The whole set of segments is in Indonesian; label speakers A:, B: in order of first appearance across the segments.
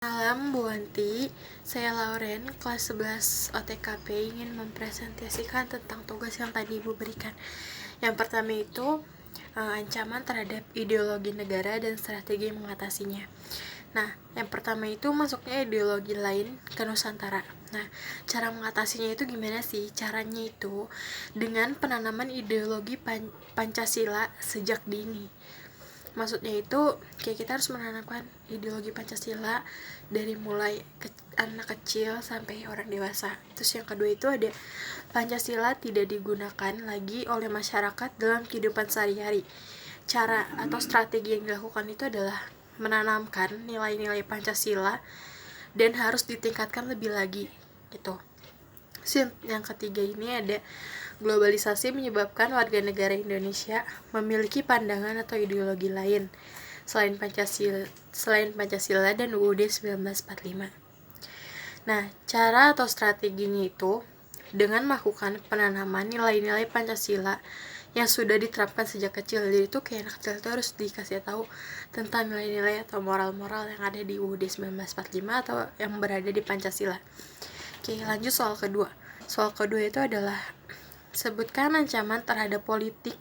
A: Malam Bu Wanti, saya Lauren, kelas 11 OTKP ingin mempresentasikan tentang tugas yang tadi Ibu berikan. Yang pertama itu ancaman terhadap ideologi negara dan strategi mengatasinya. Nah, yang pertama itu masuknya ideologi lain ke Nusantara. Nah, cara mengatasinya itu gimana sih? Caranya itu dengan penanaman ideologi Pancasila sejak dini. Maksudnya itu kayak kita harus menanamkan ideologi Pancasila dari mulai anak kecil sampai orang dewasa. Terus yang kedua itu ada Pancasila tidak digunakan lagi oleh masyarakat dalam kehidupan sehari-hari. Cara atau strategi yang dilakukan itu adalah menanamkan nilai-nilai Pancasila dan harus ditingkatkan lebih lagi gitu. Yang ketiga ini ada globalisasi menyebabkan warga negara Indonesia memiliki pandangan atau ideologi lain selain Pancasila dan UUD 1945. Nah, cara atau strateginya itu dengan melakukan penanaman nilai-nilai Pancasila yang sudah diterapkan sejak kecil. Jadi itu kayak anak kecil itu harus dikasih tahu tentang nilai-nilai atau moral-moral yang ada di UUD 1945 atau yang berada di Pancasila. Oke, lanjut soal kedua. Soal kedua itu adalah sebutkan ancaman terhadap politik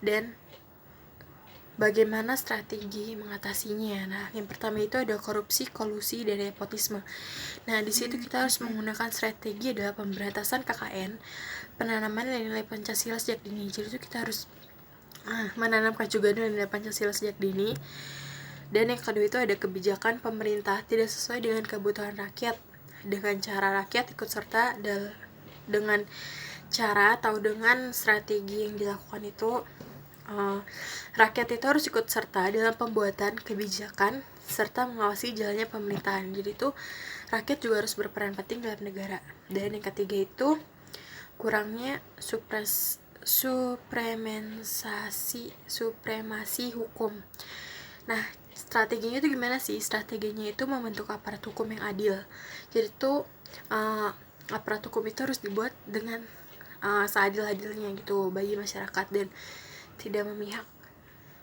A: dan bagaimana strategi mengatasinya. Nah, yang pertama itu ada korupsi, kolusi, dan nepotisme. Nah, di situ kita harus menggunakan strategi adalah pemberantasan KKN, penanaman nilai Pancasila sejak dini. Jadi itu kita harus menanamkan juga nilai Pancasila sejak dini. Dan yang kedua itu ada kebijakan pemerintah tidak sesuai dengan kebutuhan rakyat, dengan cara rakyat ikut serta dengan cara atau dengan strategi yang dilakukan itu rakyat itu harus ikut serta dalam pembuatan kebijakan serta mengawasi jalannya pemerintahan. Jadi itu rakyat juga harus berperan penting dalam negara. Dan yang ketiga itu kurangnya supremasi hukum. Nah, strateginya itu gimana sih? Strateginya itu membentuk aparat hukum yang adil. Jadi itu aparat hukum itu harus dibuat dengan seadil-adilnya gitu bagi masyarakat dan tidak memihak.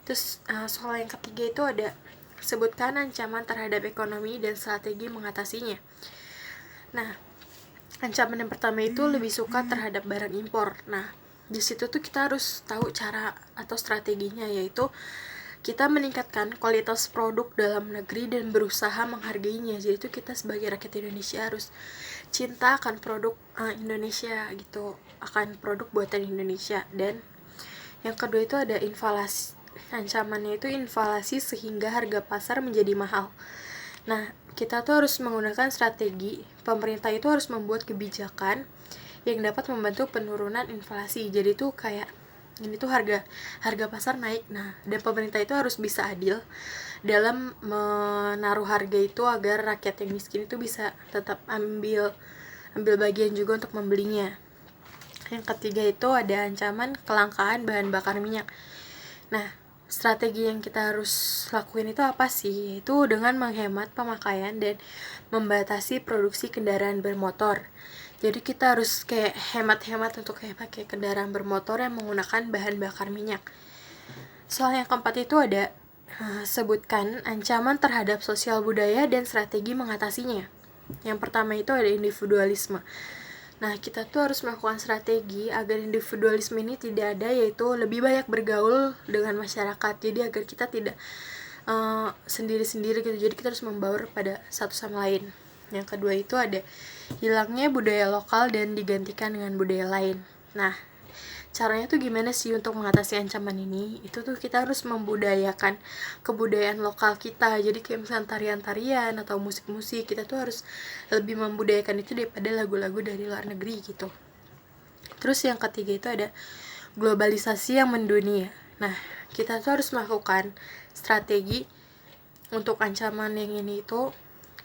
A: Terus soal yang ketiga itu ada sebutkan ancaman terhadap ekonomi dan strategi mengatasinya. Nah, ancaman yang pertama itu lebih suka terhadap barang impor. Nah, di situ tuh kita harus tahu cara atau strateginya, yaitu kita meningkatkan kualitas produk dalam negeri dan berusaha menghargainya. Jadi itu kita sebagai rakyat Indonesia harus cinta akan produk Indonesia gitu, akan produk buatan Indonesia. Dan yang kedua itu ada inflasi. Ancamannya itu inflasi sehingga harga pasar menjadi mahal. Nah, kita tuh harus menggunakan strategi. Pemerintah itu harus membuat kebijakan yang dapat membantu penurunan inflasi. Jadi tuh kayak ini tuh harga pasar naik. Nah, dan pemerintah itu harus bisa adil dalam menaruh harga itu agar rakyat yang miskin itu bisa tetap ambil bagian juga untuk membelinya. Yang ketiga itu ada ancaman kelangkaan bahan bakar minyak. Nah, strategi yang kita harus lakuin itu apa sih? Yaitu dengan menghemat pemakaian dan membatasi produksi kendaraan bermotor. Jadi kita harus kayak hemat-hemat untuk kayak pakai kendaraan bermotor yang menggunakan bahan bakar minyak. Soal yang keempat itu ada sebutkan ancaman terhadap sosial budaya dan strategi mengatasinya. Yang pertama itu ada individualisme. Nah, kita tuh harus melakukan strategi agar individualisme ini tidak ada, yaitu lebih banyak bergaul dengan masyarakat. Jadi agar kita tidak sendiri-sendiri gitu. Jadi kita harus membaur pada satu sama lain. Yang kedua itu ada hilangnya budaya lokal dan digantikan dengan budaya lain. Nah, caranya tuh gimana sih untuk mengatasi ancaman ini? Itu tuh kita harus membudayakan kebudayaan lokal kita. Jadi kayak misalnya tarian-tarian atau musik-musik, kita tuh harus lebih membudayakan itu daripada lagu-lagu dari luar negeri gitu. Terus yang ketiga itu ada globalisasi yang mendunia. Nah, kita tuh harus melakukan strategi untuk ancaman yang ini itu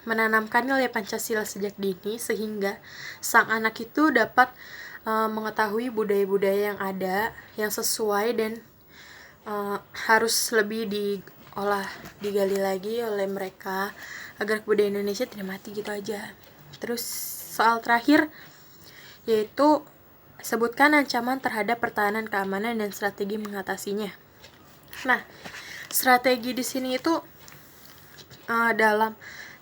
A: menanamkan nilai Pancasila sejak dini sehingga sang anak itu dapat mengetahui budaya-budaya yang ada yang sesuai dan harus lebih digali lagi oleh mereka agar budaya Indonesia tidak mati gitu aja. Terus soal terakhir yaitu sebutkan ancaman terhadap pertahanan keamanan dan strategi mengatasinya. Nah, strategi di sini itu dalam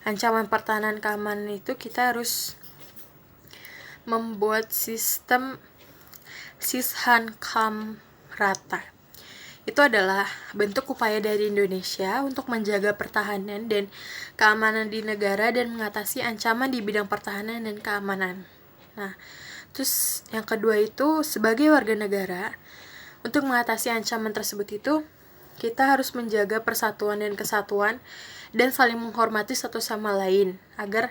A: ancaman pertahanan keamanan itu kita harus membuat sistem Sishankam rata. Itu adalah bentuk upaya dari Indonesia untuk menjaga pertahanan dan keamanan di negara dan mengatasi ancaman di bidang pertahanan dan keamanan. Nah, terus yang kedua itu sebagai warga negara, untuk mengatasi ancaman tersebut itu kita harus menjaga persatuan dan kesatuan dan saling menghormati satu sama lain agar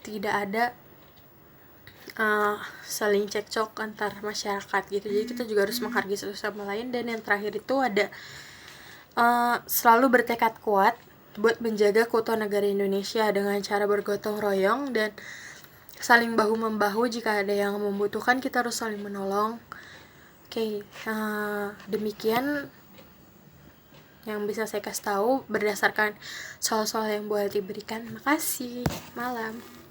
A: tidak ada saling cekcok antar masyarakat gitu. Jadi kita juga harus menghargai satu sama lain. Dan yang terakhir itu ada selalu bertekad kuat buat menjaga keutuhan negara Indonesia dengan cara bergotong royong dan saling bahu membahu. Jika ada yang membutuhkan kita harus saling menolong. Oke, demikian yang bisa saya kasih tahu berdasarkan soal-soal yang boleh diberikan. Makasih. Malam.